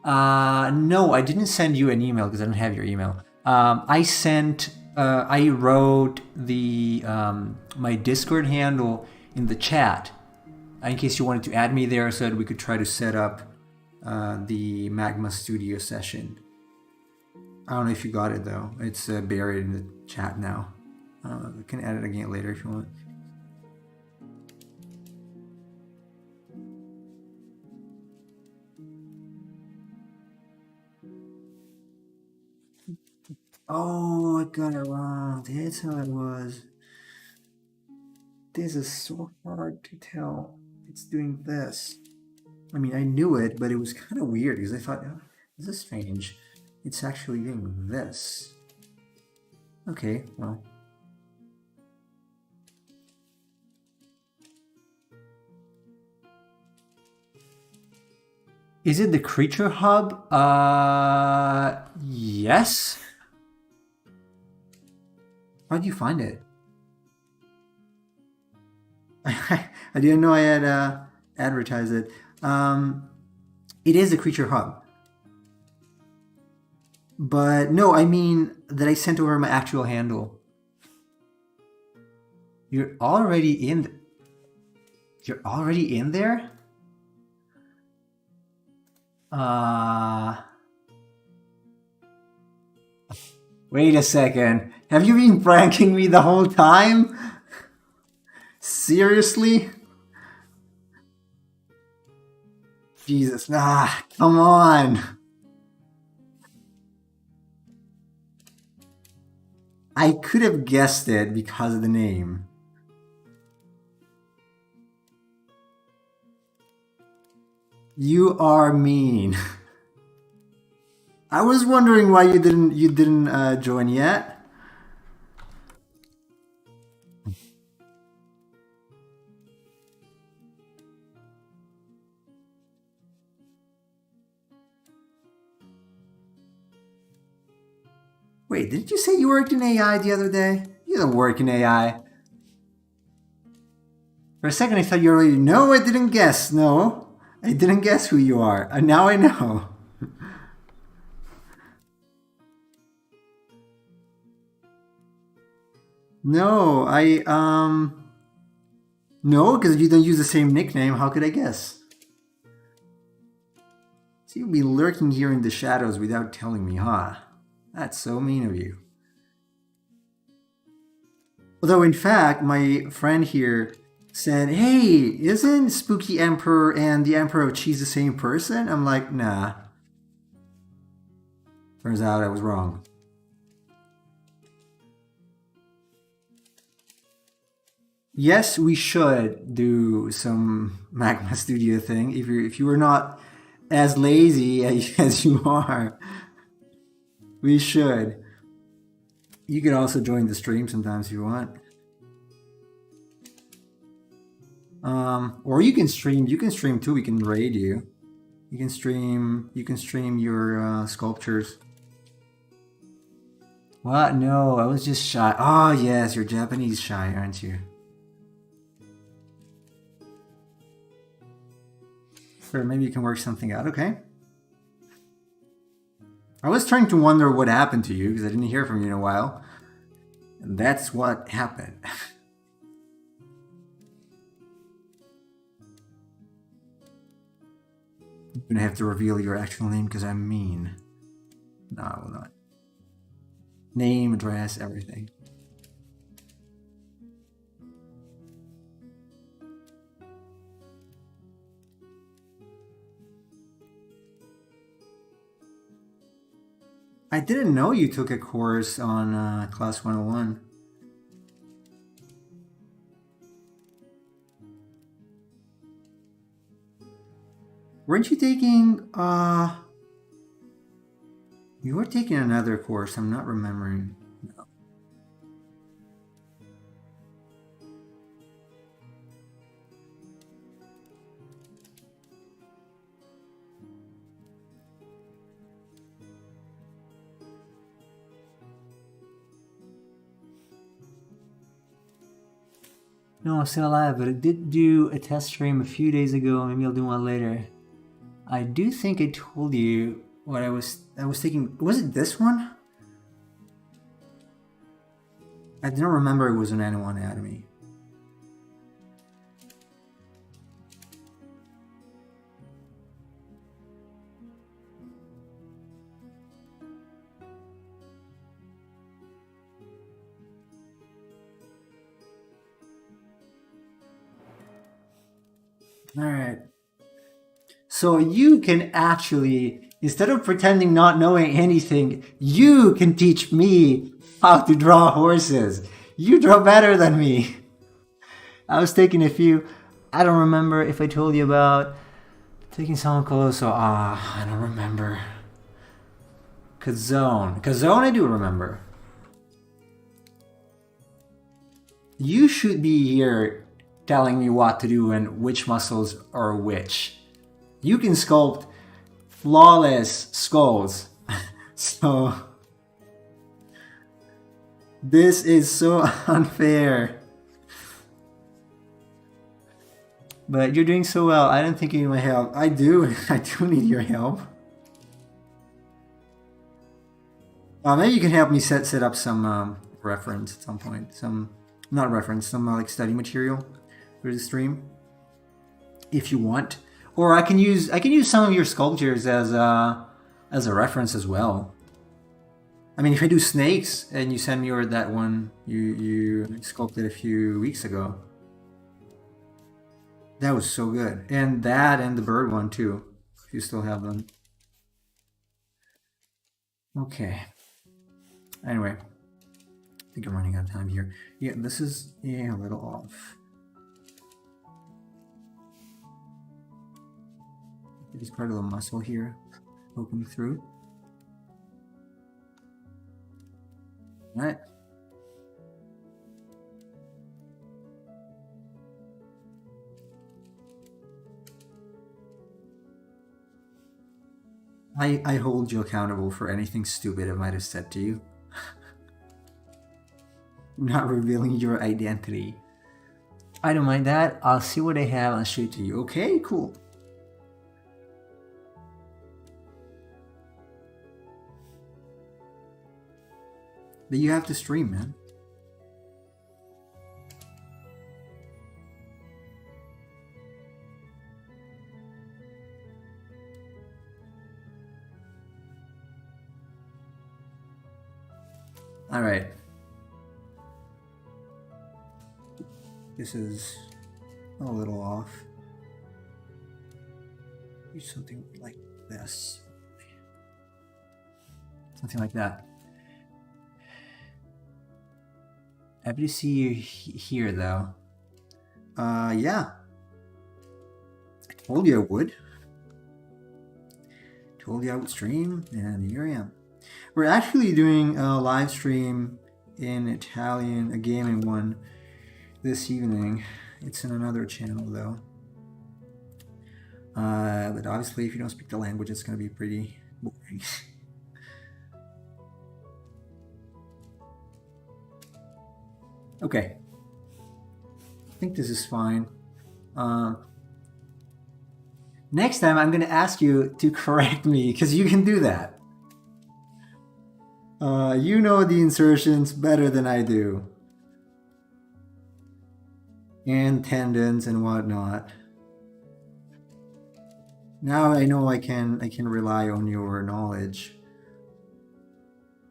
No, I didn't send you an email because I don't have your email. I wrote the my Discord handle in the chat in case you wanted to add me there, so that we could try to set up the Magma Studio session. I don't know if you got it though. It's buried in the chat now. We can add it again later if you want. Oh, I got it wrong. That's how it was. This is so hard to tell. It's doing this. I mean, I knew it, but it was kind of weird because I thought, oh, this is strange. It's actually doing this. Okay, well. Is it the creature hub? Yes. How do you find it? I didn't know I had advertised it. It is a creature hub. But no, I mean that I sent over my actual handle. You're already in. You're already in there? Wait a second. Have you been pranking me the whole time? Seriously? Jesus, come on. I could have guessed it because of the name. You are mean. I was wondering why you didn't join yet. Wait, didn't you say you worked in AI the other day? You don't work in AI. For a second I thought you already... No, I didn't guess. No, I didn't guess who you are. And now I know. No, No, because you don't use the same nickname. How could I guess? So you'll be lurking here in the shadows without telling me, huh? That's so mean of you. Although, in fact, my friend here said, hey, isn't Spooky Emperor and the Emperor of Cheese the same person? I'm like, nah. Turns out I was wrong. Yes, we should do some Magma Studio thing if you were not as lazy as you are. We should. You can also join the stream sometimes if you want. Or you can stream. You can stream too. We can raid you. You can stream. You can stream your sculptures. What? No, I was just shy. Oh yes, you're Japanese shy, aren't you? Sure, maybe you can work something out. Okay. I was trying to wonder what happened to you because I didn't hear from you in a while. And that's what happened. I'm gonna have to reveal your actual name because I'm mean. No, I will not. Name, address, everything. I didn't know you took a course on Class 101. Weren't you taking, you were taking another course, I'm not remembering. No. No, I'm still alive, but I did do a test stream a few days ago. Maybe I'll do one later. I do think I told you what I was taking. Was it this one? I don't remember it was an Animal Anatomy. All right. So you can actually, instead of pretending not knowing anything, you can teach me how to draw horses. You draw better than me. I was taking a few. I don't remember if I told you about taking someone close. So I don't remember. Kazone I do remember. You should be here telling me what to do and which muscles are which. You can sculpt flawless skulls. So this is so unfair. But you're doing so well. I don't think you need my help. I do. I do need your help. Maybe you can help me set up some reference at some point. Some like study material for the stream, if you want. Or I can use some of your sculptures as a reference as well. I mean, if I do snakes and you send me that one you sculpted a few weeks ago, that was so good. And that and the bird one too, if you still have them. Okay. Anyway, I think I'm running out of time here. Yeah, this is a little off. There's quite a little muscle here poking through. All right. I hold you accountable for anything stupid I might have said to you. not revealing your identity. I don't mind that. I'll see what I have and I'll show it to you. Okay, cool. But you have to stream, man. All right. This is a little off. Do something like this. Something like that. Happy to see you here, though. Yeah. I told you I would. Told you I would stream, and here I am. We're actually doing a live stream in Italian, a gaming one, this evening. It's in another channel, though. But obviously, if you don't speak the language, it's going to be pretty boring. Okay. I think this is fine. Next time, I'm going to ask you to correct me, because you can do that. You know the insertions better than I do. And tendons and whatnot. Now I know I can rely on your knowledge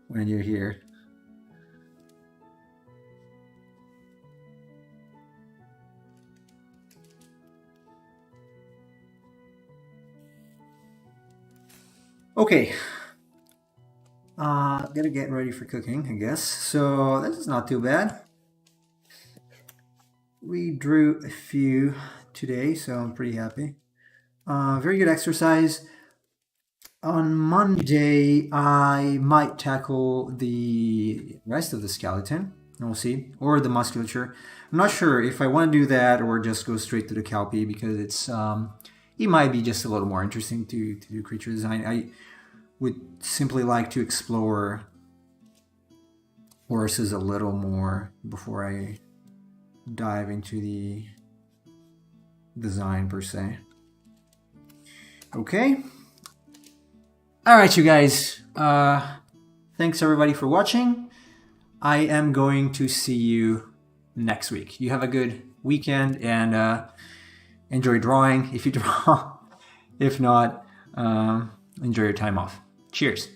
when you're here. Okay. Gotta get ready for cooking, I guess. So this is not too bad. We drew a few today, so I'm pretty happy. Very good exercise. On Monday, I might tackle the rest of the skeleton. We'll see. Or the musculature. I'm not sure if I want to do that or just go straight to the Kelpie, because it's it might be just a little more interesting to do creature design. I would simply like to explore horses a little more before I dive into the design per se. Okay. All right, you guys. Thanks everybody for watching. I am going to see you next week. You have a good weekend and enjoy drawing if you draw. If not, enjoy your time off. Cheers.